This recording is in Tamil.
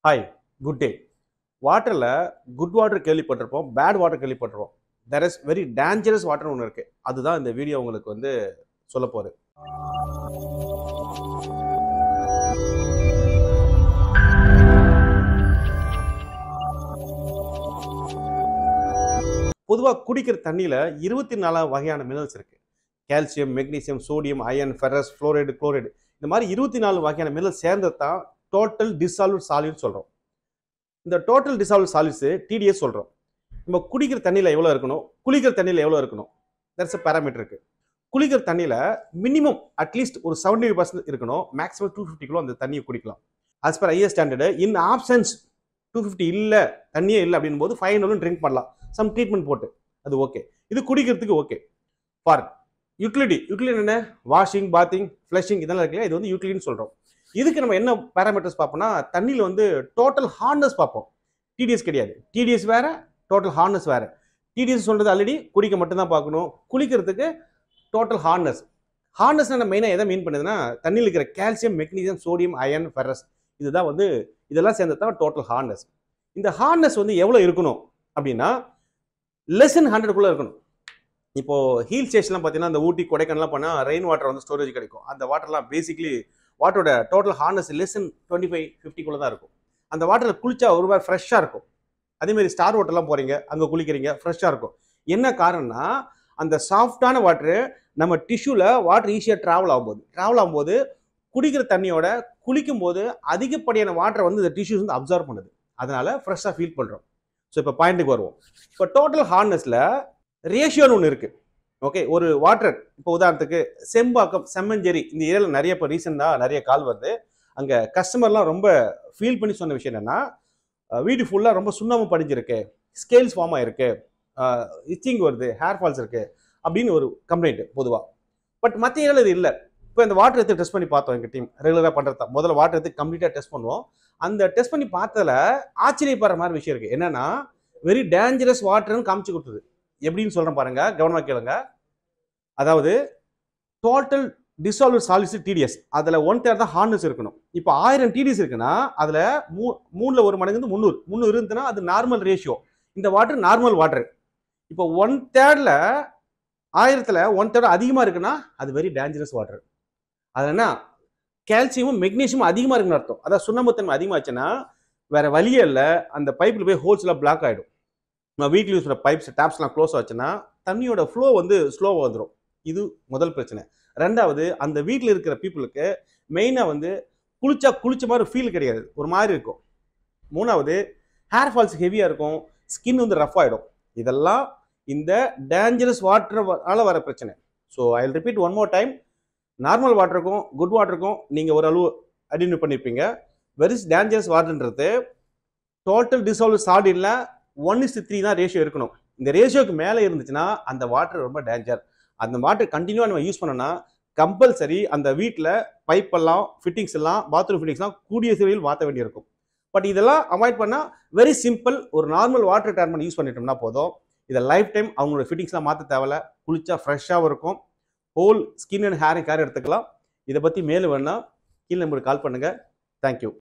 Hi, good day. வாட்டரில் குட் வாட்டர் கேள்விப்பட்டிருப்போம், பேட் வாட்டர் கேள்விப்பட்டிருப்போம். தெர் இஸ் வெரி டேஞ்சரஸ் வாட்டர்னு ஒன்று இருக்குது. அதுதான் இந்த வீடியோ உங்களுக்கு சொல்ல போகுது. பொதுவாக குடிக்கிற தண்ணியில் 24 வகையான மினரல்ஸ் இருக்குது. Calcium, magnesium, sodium, iron, ferrous, fluoride, chloride. இந்த மாதிரி 24 வகையான மினரல் சேர்ந்தது தான் டோட்டல் டிசால்வ்ட் சாலிட்னு சொல்கிறோம். இந்த டோட்டல் டிசால்வ்ட் சாலிட்ஸ் டிடிஎஸ் சொல்கிறோம். நம்ம குடிக்கிற தண்ணியில் எவ்வளோ இருக்கணும், குளிக்கிற தண்ணியில் எவ்வளோ இருக்கணும், தட்ஸ் அ பேராமீட்டர் இருக்குது. குளிக்கிற தண்ணியில் மினிமம் அட்லீஸ்ட் ஒரு 75% இருக்கணும். மேக்ஸிமம் 250 கிலோ அந்த தண்ணியை குடிக்கலாம். As per IS standard. In options 250 இல்லை, தண்ணியே இல்லை அப்படின் போது 500 ட்ரிங்க் பண்ணலாம், சம் ட்ரீட்மெண்ட் போட்டு. அது ஓகே, இது குடிக்கிறதுக்கு ஓகே. ஃபார் யூட்டிலிட்டி என்ன, வாஷிங், பாத்திங், ஃப்ளஷிங் இதெல்லாம் இருக்கு, இது யூட்டிலிட்டின்னு சொல்கிறோம். இதுக்கு நம்ம என்ன பேராமீட்டர்ஸ் பார்ப்போம்னா, தண்ணியில் டோட்டல் ஹார்ட்னஸ் பார்ப்போம். டிடிஎஸ் கிடையாது. டிடிஎஸ் வேற, டோட்டல் ஹார்ட்னஸ் வேற. டிடிஎஸ் சொல்றது ஆல்ரெடி குடிக்க மட்டும்தான் பார்க்கணும். குளிக்கிறதுக்கு டோட்டல் ஹார்ட்னஸ். ஹார்ட்னஸ் நம்ம மெயினாக எதை மீன் பண்ணுதுன்னா, தண்ணியில் இருக்கிற calcium, magnesium, sodium, iron, ferrous இதுதான் இதெல்லாம் சேர்ந்தது தான் டோட்டல் ஹார்ட்னஸ். இந்த ஹார்ட்னஸ் எவ்வளோ இருக்கணும் அப்படின்னா, லெஸ் தென் 100 இருக்கணும். இப்போ ஹில் ஸ்டேஷன்லாம் பார்த்தீங்கன்னா, இந்த ஊட்டி, கொடைக்கானல்லாம் பண்ணால் ரெயின் வாட்டர் ஸ்டோரேஜ் கிடைக்கும். அந்த வாட்டர்லாம் பேசிக்லி வாட்டரோட டோட்டல் ஹார்ட்னஸ் லெஸ் தென் 25-50 தான் இருக்கும். அந்த வாட்டரில் குளிச்சா ஒரு மாதிரி ஃப்ரெஷ்ஷாக இருக்கும். அதேமாதிரி ஸ்டார் வாட்டர்லாம் போகிறீங்க, அங்கே குளிக்கிறீங்க, ஃப்ரெஷ்ஷாக இருக்கும். என்ன காரணம்னா, அந்த சாஃப்டான வாட்டரு நம்ம டிஷ்யூவில் வாட்டர் ஈஸியாக ட்ராவல் ஆகும்போது குடிக்கிற தண்ணியோட குளிக்கும் போது அதிகப்படியான வாட்டரை இந்த டிஷ்யூஸ் அப்சர்வ் பண்ணுது. அதனால ஃப்ரெஷ்ஷாக ஃபீல் பண்ணுறோம். ஸோ இப்போ பாயிண்ட்டுக்கு வருவோம். இப்போ டோட்டல் ஹார்ட்னஸில் ரேஷியோன்னு ஒன்று இருக்குது. ஓகே, ஒரு வாட்டர் இப்போ உதாரணத்துக்கு செம்பாக்கம், செம்மஞ்சேரி இந்த ஏரியாவில் நிறைய இப்போ ரீசெண்டாக நிறைய கால் வருது. அங்கே கஸ்டமர்லாம் ரொம்ப ஃபீல் பண்ணி சொன்ன விஷயம் என்னென்னா, வீடு ஃபுல்லாக ரொம்ப சுண்ணாம்பு படிஞ்சிருக்கு, ஸ்கேல்ஸ் ஃபார்ம் ஆகிருக்கு, இச்சிங் வருது, ஹேர் ஃபால்ஸ் இருக்குது அப்படின்னு ஒரு கம்ப்ளைண்ட் பொதுவாக. பட் மற்ற ஏரியாவில் இது இல்லை. இப்போ இந்த வாட்டர் எடுத்து டெஸ்ட் பண்ணி பார்த்தோம். எங்கள் டீம் ரெகுலராக பண்ணுறது முதல்ல வாட்டர் எடுத்து கம்ப்ளீட்டாக டெஸ்ட் பண்ணுவோம். அந்த டெஸ்ட் பண்ணி பார்த்ததில் ஆச்சரியப்படுற மாதிரி விஷயம் இருக்குது. என்னென்னா, வெரி டேஞ்சரஸ் வாட்டர்னு காமிச்சு கொடுத்தது. எப்படின்னு சொல்கிறேன் பாருங்க, கவனமாக கேளுங்க. அதாவது டோட்டல் டிசால்வ்ட் சாலிட்ஸ் டிடிஎஸ், அதில் 1/3 தான் ஹார்ட்னஸ் இருக்கணும். இப்போ 1000 டிடிஎஸ் இருக்குன்னா அதில் 3ல் 1 மடங்கு 300 இருந்துச்சுன்னா அது நார்மல் ரேஷியோ. இந்த வாட்டர் நார்மல் வாட்டர். இப்போ 1/3ல் 1000ல் 1/3 அதிகமாக இருக்குன்னா அது வெரி டேஞ்சரஸ் வாட்டர். அது என்ன, கால்சியமும் மெக்னீசியமும் அதிகமாக இருக்குன்னு அர்த்தம். அதாவது சுண்ணாம்புத்தன்மை அதிகமாச்சுன்னா வேற வழியே இல்லை, அந்த பைப்பில் போய் ஹோல்ஸ்லாம் பிளாக் ஆகிடும். நம்ம வீட்டில் யூஸ் பண்ணுற பைப்ஸ், டேப்ஸ்லாம் க்ளோஸ் ஆச்சுன்னா தண்ணியோட ஃப்ளோ ஸ்லோவாக வந்துடும். இது முதல் பிரச்சனை. ரெண்டாவது, அந்த வீட்டில் இருக்கிற பீப்புளுக்கு மெயினாக குளிச்ச மாதிரி ஃபீல் கிடையாது, ஒரு மாதிரி இருக்கும். மூணாவது, ஹேர் ஃபால்ஸ் ஹெவியாக இருக்கும், ஸ்கின் ரஃப் ஆகிடும். இதெல்லாம் இந்த டேஞ்சரஸ் வாட்டரால வர பிரச்சனை. So I will repeat one more time. Normal வாட்டருக்கும் குட் வாட்டருக்கும் நீங்கள் ஒரு அளவு ஐடென்டிஃபை பண்ணியிருப்பீங்க. வெரி டேஞ்சரஸ் வாட்டர்ன்றது டோட்டல் டிசால்வ்ட் சாலிட்ல 1:3 தான் ரேஷியோ இருக்கணும். இந்த ரேஷியோக்கு மேலே இருந்துச்சுன்னா அந்த வாட்டர் ரொம்ப டேஞ்சர். அந்த வாட்டர் கண்டினியூவாக நம்ம யூஸ் பண்ணோம்னா கம்பல்சரி அந்த வீட்டில் பைப்பெல்லாம், ஃபிட்டிங்ஸ் எல்லாம், பாத்ரூம் ஃபிட்டிங்ஸ்லாம் கூடிய சீரியல் மாற்ற வேண்டியிருக்கும். பட் இதெல்லாம் அவாய்ட் பண்ணால் வெரி சிம்பிள். ஒரு நார்மல் வாட்டர் ட்ரீட்மெண்ட் யூஸ் பண்ணிட்டோம்னா போதும். இதை லைஃப் டைம் அவங்களோட ஃபிட்டிங்ஸ்லாம் மாற்ற தேவையில்ல. குளிச்சா ஃப்ரெஷ்ஷாகவும் இருக்கும். Whole skin and hair care எடுத்துக்கலாம். இதை பற்றி மேலும் வேணால் கீழே நம்பருக்கு கால் பண்ணுங்கள். தேங்க்யூ.